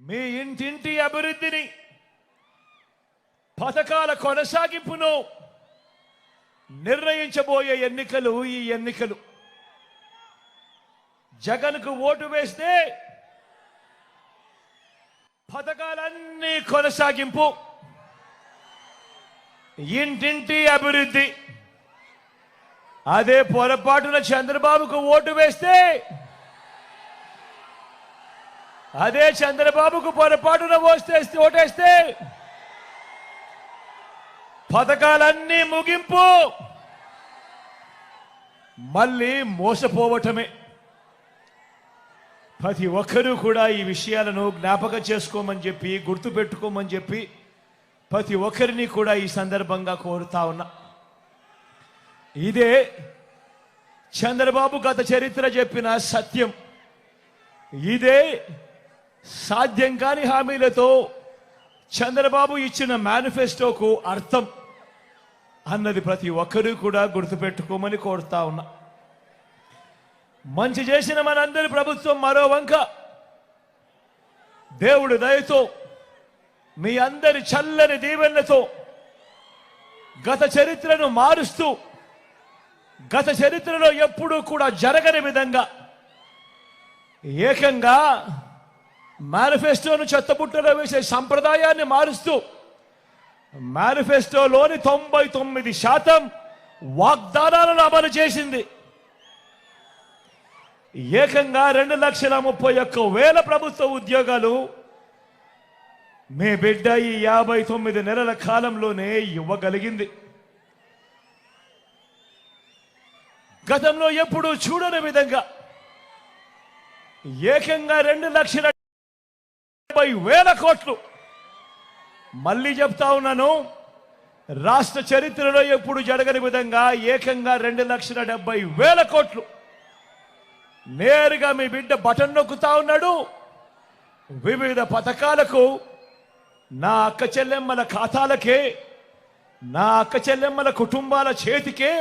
మీ ఇంటింటి అభివృద్ధిని, పథకాల కొనసాగింపును నిర్ణయించబోయే ఎన్నికలు ఈ ఎన్నికలు. జగన్కు ఓటు వేస్తే పథకాలన్నీ కొనసాగింపు, ఇంటింటి అభివృద్ధి. అదే పొరపాటున చంద్రబాబుకు ఓటు వేస్తే, అదే చంద్రబాబుకు పొరపాటున ఓటేస్తే పథకాలన్నీ ముగింపు, మళ్ళీ మోసపోవటమే. ప్రతి ఒక్కరూ కూడా ఈ విషయాలను జ్ఞాపకం చేసుకోమని చెప్పి, గుర్తుపెట్టుకోమని చెప్పి ప్రతి ఒక్కరిని కూడా ఈ సందర్భంగా కోరుతా ఉన్నా. ఇదే చంద్రబాబు గత చరిత్ర చెప్పిన సత్యం. ఇదే సాధ్యం కాని హామీలతో చంద్రబాబు ఇచ్చిన మేనిఫెస్టోకు అర్థం అన్నది ప్రతి ఒక్కరూ కూడా గుర్తుపెట్టుకోమని కోరుతా ఉన్నా. మంచి చేసిన మనందరి ప్రభుత్వం మరో వంక దేవుడి దయతో, మీ అందరి చల్లని దీవెనలతో గత చరిత్రను మారుస్తూ, గత చరిత్రలో ఎప్పుడూ కూడా జరగని విధంగా ఏకంగా మేనిఫెస్టోను చెత్తబుట్టలో వేసే సంప్రదాయాన్ని మారుస్తూ మేనిఫెస్టోలోని 99% వాగ్దానాలను అమలు చేసింది. ఏకంగా 2,31,000 ప్రభుత్వ ఉద్యోగాలు మీ బిడ్డ ఈ 59 నెలల కాలంలోనే ఇవ్వగలిగింది. గతంలో ఎప్పుడూ చూడని విధంగా ఏకంగా 2,70,000 కోట్లు. మళ్ళీ చెప్తా ఉన్నాను, రాష్ట్ర చరిత్రలో ఎప్పుడు జరగని విధంగా ఏకంగా 2,70,000 కోట్లు నేరుగా మీ బిడ్డ బటన్ నొక్కుతా ఉన్నాడు. వివిధ పథకాలకు, నా అక్క చెల్లెమ్మల ఖాతాలకే, నా అక్క చెల్లెమ్మల కుటుంబాల చేతికే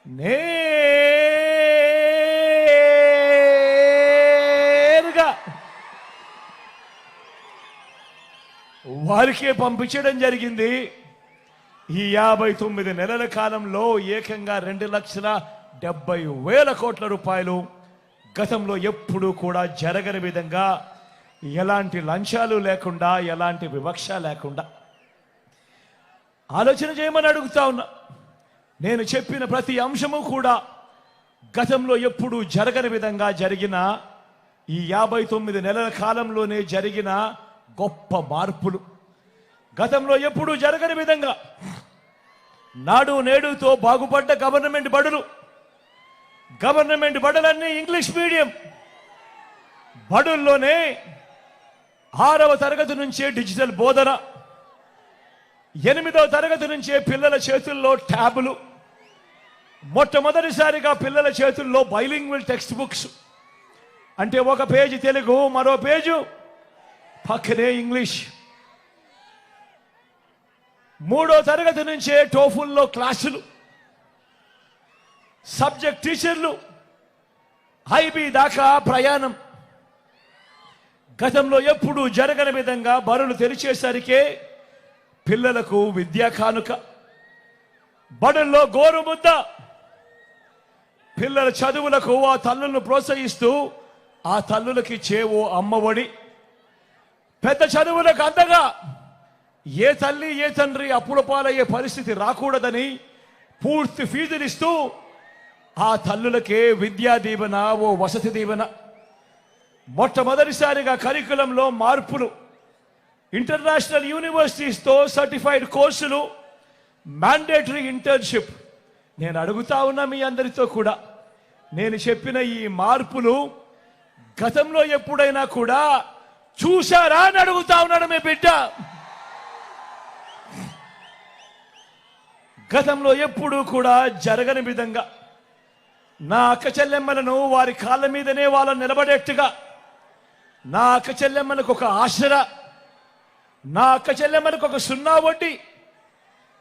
నేరుగా వారికే పంపించడం జరిగింది. ఈ 59 నెలల కాలంలో ఏకంగా 2,70,000 కోట్ల రూపాయలు. గతంలో ఎప్పుడూ కూడా జరగని విధంగా, ఎలాంటి లంచాలు లేకుండా, ఎలాంటి వివక్ష లేకుండా ఆలోచన చేయమని అడుగుతా ఉన్నా. నేను చెప్పిన ప్రతి అంశము కూడా గతంలో ఎప్పుడూ జరగని విధంగా జరిగిన, ఈ 59 నెలల కాలంలోనే జరిగిన గొప్ప మార్పులు. గతంలో ఎప్పుడూ జరగని విధంగా నాడు నేడుతో బాగుపడ్డ గవర్నమెంట్ బడులు, గవర్నమెంట్ బడులన్నీ ఇంగ్లీష్ మీడియం బడుల్లోనే 6వ తరగతి నుంచే డిజిటల్ బోధన, 8వ తరగతి నుంచే పిల్లల చేతుల్లో ట్యాబులు, మొట్టమొదటిసారిగా పిల్లల చేతుల్లో బైలింగ్వల్ టెక్స్ట్ బుక్స్. అంటే ఒక పేజీ తెలుగు, మరో పేజు పక్కనే ఇంగ్లీష్. 3వ తరగతి నుంచే టోఫుల్లో క్లాసులు, సబ్జెక్ట్ టీచర్లు, ఐబీ దాకా ప్రయాణం. గతంలో ఎప్పుడూ జరగని విధంగా బడులు తెరిచేసరికే పిల్లలకు విద్యా కానుక, బడుల్లో గోరుముద్ద. పిల్లల చదువులకు ఆ తల్లులను ప్రోత్సహిస్తూ ఆ తల్లులకి చేవో అమ్మఒడి. పెద్ద చదువులకు అందగా ఏ తల్లి ఏ తండ్రి అప్పుల పాలయ్యే పరిస్థితి రాకూడదని పూర్తి ఫీజులిస్తూ ఆ తల్లులకే విద్యా దీవెన, ఓ వసతి దీవెన. మొట్టమొదటిసారిగా కరికులంలో మార్పులు, ఇంటర్నేషనల్ యూనివర్సిటీస్తో సర్టిఫైడ్ కోర్సులు, మ్యాండేటరీ ఇంటర్న్షిప్. నేను అడుగుతా ఉన్నా మీ అందరితో కూడా, నేను చెప్పిన ఈ మార్పులు గతంలో ఎప్పుడైనా కూడా చూశారా అని అడుగుతా ఉన్నాడు మీ బిడ్డ. గతంలో ఎప్పుడూ కూడా జరగని విధంగా నా అక్క చెల్లెమ్మలను వారి కాళ్ళ మీదనే వాళ్ళని నిలబడేట్టుగా, నా అక్క చెల్లెమ్మలకు ఒక ఆసరా, నా అక్క చెల్లెమ్మలకు ఒక 0 వడ్డీ,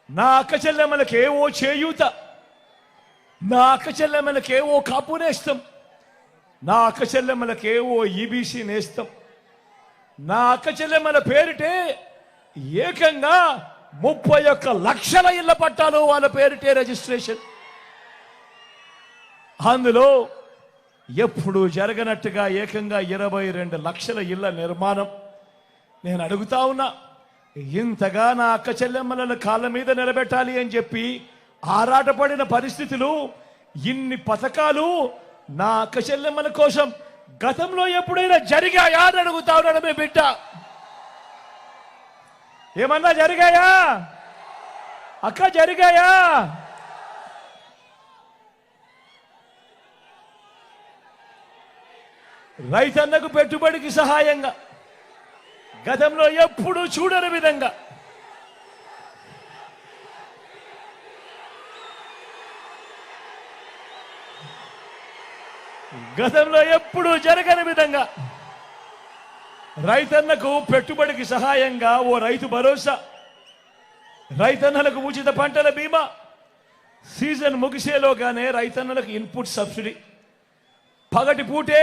నా అక్క చెల్లెమ్మలకి ఏవో చేయూత, నా అక్క చెల్లెమ్మలకి ఏవో కాపు నేస్తం, నా అక్క చెల్లెమ్మలకి ఏవో ఈబీసీ నేస్తం. నా అక్క చెల్లెమ్మల పేరిటే ఏకంగా 31 లక్షల ఇళ్ల పట్టాలు వాళ్ళ పేరిటే రిజిస్ట్రేషన్. అందులో ఎప్పుడు జరగనట్టుగా ఏకంగా 22 లక్షల ఇళ్ల నిర్మాణం. నేను అడుగుతా ఉన్నా, ఇంతగా నా అక్క చెల్లెమ్మలను కాళ్ళ మీద నిలబెట్టాలి అని చెప్పి ఆరాటపడిన పరిస్థితులు, ఇన్ని పథకాలు నా అక్క చెల్లెమ్మల కోసం గతంలో ఎప్పుడైనా జరిగాయా అని అడుగుతా ఉన్నాడు మీ బిడ్డ. ఏమన్నా జరిగాయా అక్క? జరిగాయా? రైతన్నకు పెట్టుబడికి సహాయంగా గతంలో ఎప్పుడు చూడని విధంగా గతంలో ఎప్పుడు జరగని విధంగా రైతన్నకు పెట్టుబడికి సహాయంగా ఓ రైతు భరోసా, రైతన్నలకు ఉచిత పంటల బీమా, సీజన్ ముగిసేలోగానే రైతన్నలకు ఇన్పుట్ సబ్సిడీ, పగటి పూటే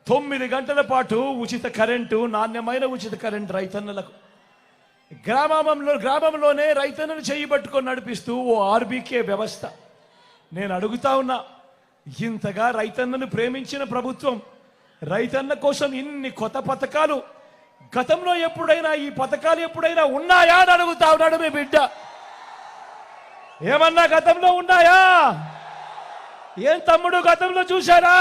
9 గంటల పాటు ఉచిత కరెంటు, నాణ్యమైన ఉచిత కరెంటు రైతన్నలకు. గ్రామంలోనే రైతన్నను చేయబట్టుకొని నడిపిస్తూ ఓ ఆర్బీకే వ్యవస్థ. నేను అడుగుతా ఉన్నా, ఇంతగా రైతన్నను ప్రేమించిన ప్రభుత్వం రైతన్న కోసం ఇన్ని కొత్త పథకాలు గతంలో ఎప్పుడైనా, ఈ పథకాలు ఎప్పుడైనా ఉన్నాయా అని అడుగుతా ఉన్నాడు మీ బిడ్డ. ఏమన్నా గతంలో ఉన్నాయా? ఏం తమ్ముడు గతంలో చూశారా?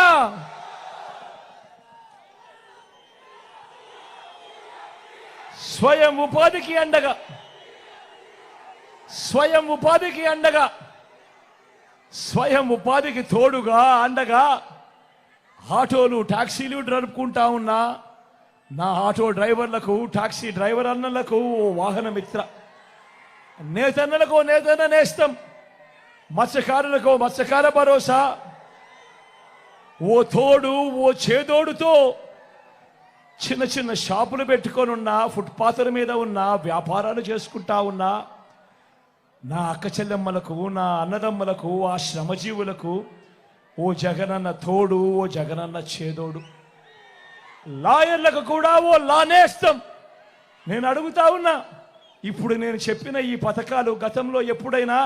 స్వయం ఉపాధికి అండగా, స్వయం ఉపాధికి అండగా, స్వయం ఉపాధికి తోడుగా అండగా ఆటోలు, టాక్సీలు నడుపుకుంటా ఉన్నా నా ఆటో డ్రైవర్లకు, టాక్సీ డ్రైవర్ అన్నలకు ఓ వాహన మిత్ర, నేతన్నలకు నేతన్న నేస్తం, మత్స్యకారులకు మత్స్యకార భరోసా, ఓ తోడు, ఓ చేదోడుతో చిన్న చిన్న షాపులు పెట్టుకొని ఉన్నా, ఫుట్పాత్ల మీద ఉన్న వ్యాపారాలు చేసుకుంటా ఉన్నా నా అక్క చెల్లెమ్మలకు, నా అన్నదమ్మలకు, ఆ శ్రమజీవులకు ఓ జగనన్న తోడు, ఓ జగనన్న చేదోడు. లాయర్లకు కూడా ఓ లానేస్తం. నేను అడుగుతా ఉన్నా, ఇప్పుడు నేను చెప్పిన ఈ పథకాలు గతంలో ఎప్పుడైనా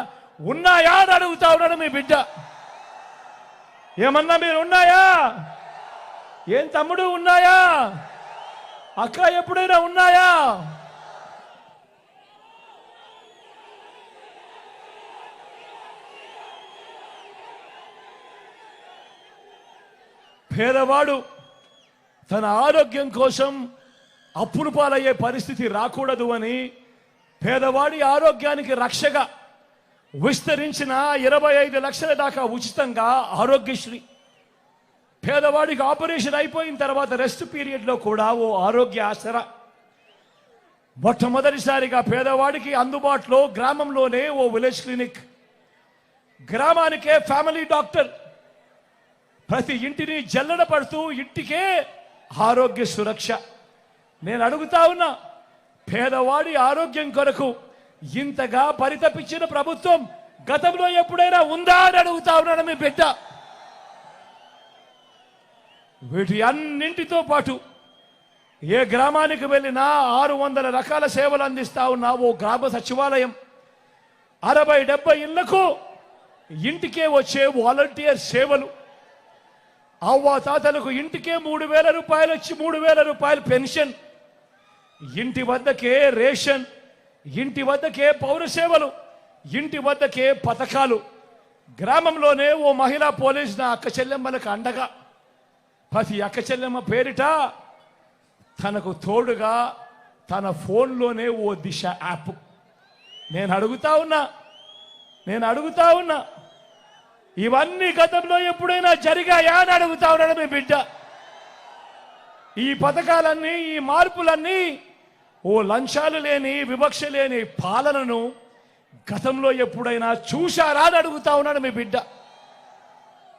ఉన్నాయా అని అడుగుతా ఉన్నాడు మీ బిడ్డ. ఏమన్నా మీరు ఉన్నాయా? ఏం తమ్ముడు ఉన్నాయా? అక్క ఎప్పుడైనా ఉన్నాయా? పేదవాడు తన ఆరోగ్యం కోసం అప్పులు పాలయ్యే పరిస్థితి రాకూడదు అని పేదవాడి ఆరోగ్యానికి రక్షగా విస్తరించిన 25 లక్షల దాకా ఉచితంగా ఆరోగ్యశ్రీ. పేదవాడికి ఆపరేషన్ అయిపోయిన తర్వాత రెస్ట్ పీరియడ్లో కూడా ఓ ఆరోగ్య ఆసరా. మొట్టమొదటిసారిగా పేదవాడికి అందుబాటులో గ్రామంలోనే ఓ విలేజ్ క్లినిక్, గ్రామానికే ఫ్యామిలీ డాక్టర్, ప్రతి ఇంటిని జల్లెడ పడుతూ ఇంటికే ఆరోగ్య సురక్ష. నేను అడుగుతా ఉన్నా, పేదవాడి ఆరోగ్యం కొరకు ఇంతగా పరితపించిన ప్రభుత్వం గతంలో ఎప్పుడైనా ఉందా అని అడుగుతా ఉన్నాను మీ బిడ్డ. వీటి అన్నింటితో పాటు ఏ గ్రామానికి వెళ్ళినా 600 రకాల సేవలు అందిస్తా ఉన్నా ఓ గ్రామ సచివాలయం, 60-70 ఇళ్లకు ఇంటికే వచ్చే వాలంటీర్ సేవలు, అవ్వ తాతలకు ఇంటికే 3,000 రూపాయలు వచ్చి 3,000 రూపాయలు పెన్షన్, ఇంటి వద్దకే రేషన్, ఇంటి వద్దకే పౌర సేవలు, ఇంటి వద్దకే పథకాలు. గ్రామంలోనే ఓ మహిళా పోలీస్ నా అక్క చెల్లెమ్మలకు అండగా, ప్రతి అక్క చెల్లెమ్మ పేరిట తనకు తోడుగా తన ఫోన్లోనే ఓ దిశ యాప్. నేను అడుగుతా ఉన్నా ఇవన్నీ గతంలో ఎప్పుడైనా జరిగాయా అని అడుగుతా ఉన్నాడు మీ బిడ్డ. ఈ పథకాలన్నీ, ఈ మార్పులన్నీ ఓ లంచాలు లేని, వివక్ష లేని పాలనను గతంలో ఎప్పుడైనా చూశారా అని అడుగుతా ఉన్నాడు మీ బిడ్డ.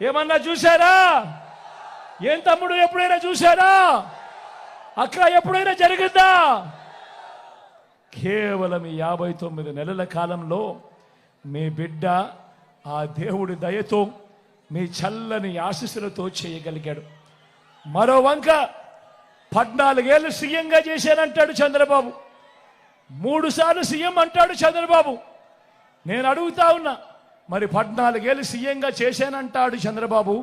ఏమన్నా చూశారా? ఏం తమ్ముడు ఎప్పుడైనా చూశారా? అక్క ఎప్పుడైనా జరిగిందా? కేవలం 59 నెలల కాలంలో మీ బిడ్డ ఆ దేవుడి దయతో, మీ చల్లని ఆశీస్సులతో చేయగలిగాడు. మరో వంక 14 ఏళ్ళు సీఎంగా చేశానంటాడు చంద్రబాబు. 3 సార్లు సీఎం అంటాడు చంద్రబాబు. నేను అడుగుతా ఉన్నా, మరి 14 ఏళ్ళు సీఎంగా చేశానంటాడు చంద్రబాబు,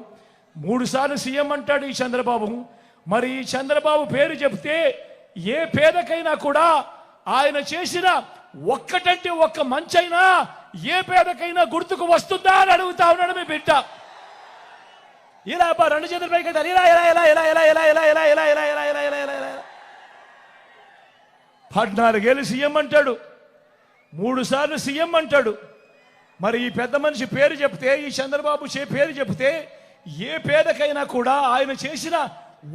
3 సార్లు సీఎం అంటాడు ఈ చంద్రబాబు. మరి ఈ చంద్రబాబు పేరు చెప్తే ఏ పేదకైనా కూడా ఆయన చేసిన ఒక్కటంటే ఒక్క మంచైనా ఏ పేదకైనా గుర్తుకు వస్తుందా అని అడుగుతా ఉన్నాడు మీ బిడ్డ. ఇలా 2 చేతుల పైకి ఇలా ఇలా ఇలా ఇలా ఇలా ఇలా ఇలా ఇలా ఇలా ఇలా ఇలా ఇలా ఇలా ఇలా ఇలా ఇలా 14 ఏళ్ళు సీఎం అంటాడు, 3 సార్లు సీఎం అంటాడు. మరి ఈ పెద్ద మనిషి పేరు చెప్తే, ఈ చంద్రబాబు పేరు చెప్తే ఏ పేదకైనా కూడా ఆయన చేసిన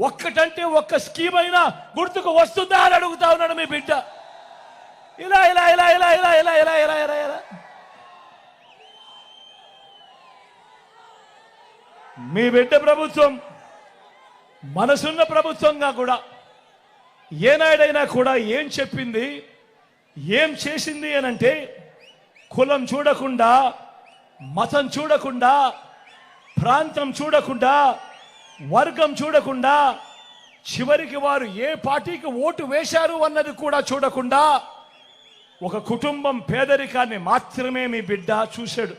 ఒక్కటంటే ఒక్క స్కీమ్ అయినా గుర్తుకు వస్తుందా అని అడుగుతా ఉన్నాడు మీ బిడ్డ. ఇలా ఇలా ఇలా ఇలా ఇలా ఇలా ఇలా ఇలా ఇలా ఇలా మీ బిడ్డ ప్రభుత్వం మనసున్న ప్రభుత్వంగా కూడా ఏనాడైనా కూడా ఏం చెప్పింది, ఏం చేసింది అనంటే కులం చూడకుండా, మతం చూడకుండా, ప్రాంతం చూడకుండా, వర్గం చూడకుండా, చివరికి వారు ఏ పార్టీకి ఓటు వేశారు అన్నది కూడా చూడకుండా ఒక కుటుంబం పేదరికాన్ని మాత్రమే మీ బిడ్డ చూశాడు.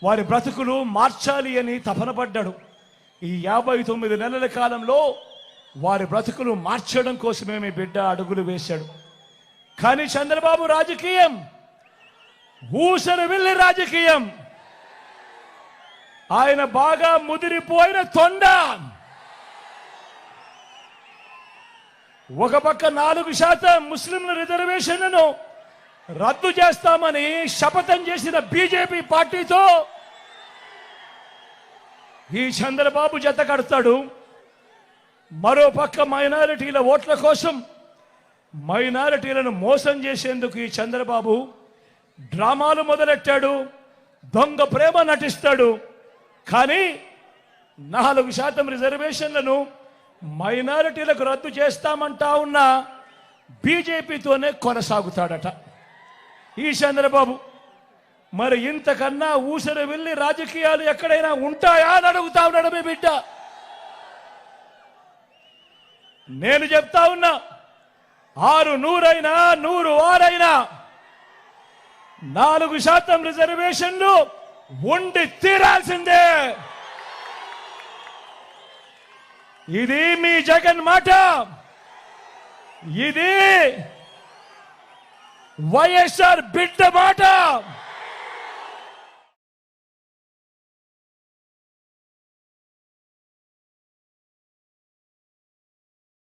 వారి బ్రతుకులు మార్చాలి అని తపన పడ్డాడు. ఈ 59 నెలల కాలంలో వారి బ్రతుకులు మార్చడం కోసమే మీ బిడ్డ అడుగులు వేశాడు. కానీ చంద్రబాబు రాజకీయం ఊసరు వెళ్ళి రాజకీయం. ఆయన బాగా ముదిరిపోయిన తొండ. ఒక పక్క 4% ముస్లింల రిజర్వేషన్లను రద్దు చేస్తామని శపథం చేసిన బీజేపీ పార్టీతో ఈ చంద్రబాబు జత కడతాడు. మరో పక్క మైనారిటీల ఓట్ల కోసం మైనారిటీలను మోసం చేసేందుకు ఈ చంద్రబాబు డ్రామాలు మొదలెట్టాడు, దొంగ ప్రేమ నటిస్తాడు. కానీ 4% రిజర్వేషన్లను మైనారిటీలకు రద్దు చేస్తామంటా ఉన్న బీజేపీతోనే కొనసాగుతాడట ఈ చంద్రబాబు. మరి ఇంతకన్నా ఊసరు వెళ్ళి రాజకీయాలు ఎక్కడైనా ఉంటాయా అని అడుగుతా ఉన్నాడు మీ బిడ్డ. నేను చెప్తా ఉన్నా, 6 100 100 6 4% రిజర్వేషన్లు ఉండి తీరాల్సిందే. ఇది మీ జగన్ మాట, ఇది వైఎస్ఆర్ బిడ్డ మాట.